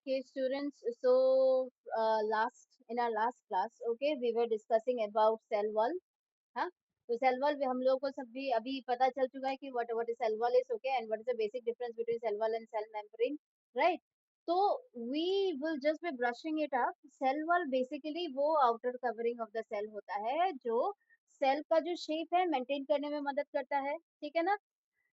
Okay, students. So, in our last class, okay, we were discussing about cell wall. हाँ, तो cell wall हम लोगों को सब भी अभी पता चल चुका है कि what is cell wall is okay and what is the basic difference between cell wall and cell membrane, right? तो we will just be brushing it up. Cell wall basically वो outer covering of the cell होता है जो cell का जो shape है maintain करने में मदद करता है, ठीक है ना?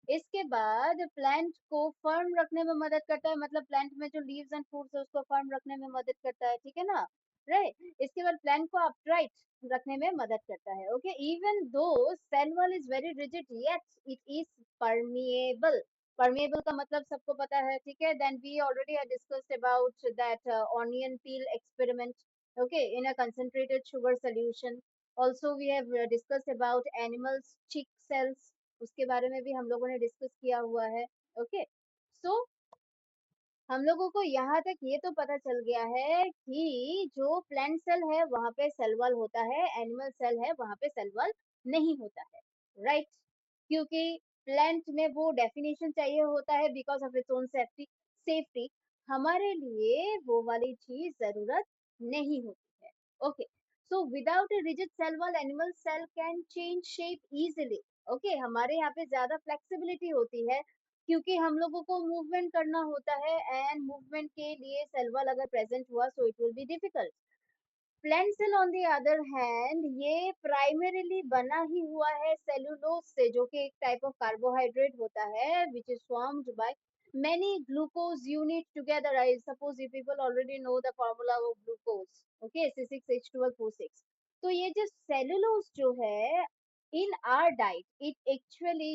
इसके बाद प्लांट को फर्म रखने में मदद करता है, मतलब प्लांट में जो लीव्स एंड फ्रूट्स है उसको फर्म रखने में मदद करता है, ठीक है ना? राइट. इसके बाद प्लांट को अपराइट रखने में मदद करता है. Okay, even though cell wall is very rigid yet it is permeable. Permeable का मतलब सबको पता है, ठीक है? Then we already have discussed about that onion peel experiment, okay, in a concentrated sugar solution. Also we have discussed about animals chick cells, उसके बारे में भी हम लोगों ने डिस्कस किया हुआ है. ओके, सो हम लोगों को यहाँ तक ये तो पता चल गया है कि जो प्लांट सेल है वहां पे सेल वॉल होता है, एनिमल सेल है वहां पे सेल वॉल नहीं होता है, राइट? क्योंकि प्लांट में वो डेफिनेशन चाहिए होता है because of its own safety. Safety हमारे लिए वो वाली चीज जरूरत नहीं होती है. Okay, so without a rigid cell wall animal cell can change shape easily. Okay, हमारे यहाँ पे ज्यादा फ्लेक्सिबिलिटी होती है क्योंकि हम लोगों को मूवमेंट करना होता है एंड मूवमेंट के लिए सेल वॉल अगर प्रेजेंट हुआ so it will be difficult. Plant cell on the other hand ये प्राइमरीली बना ही हुआ है सेलुलोज से, जो कि एक टाइप ऑफ कार्बोहाइड्रेट होता है which is formed by many glucose unit together. I suppose you people already know the formula of glucose, okay, C6H12O6. तो ये जो सेलुलोज जो है in our diet, it actually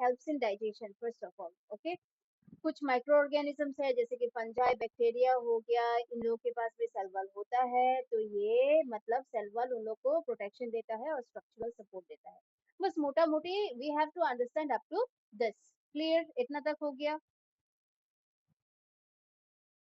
helps in digestion first of all, okay. कुछ micro organisms है जैसे कि fungi bacteria हो गया, इन लोगों के पास भी सेल वॉल होता है, तो ये मतलब सेल वॉल उन लोग को प्रोटेक्शन देता है और स्ट्रक्चरल सपोर्ट देता है. बस मोटा मोटी we have to understand up to this. Clear? इतना तक हो गया?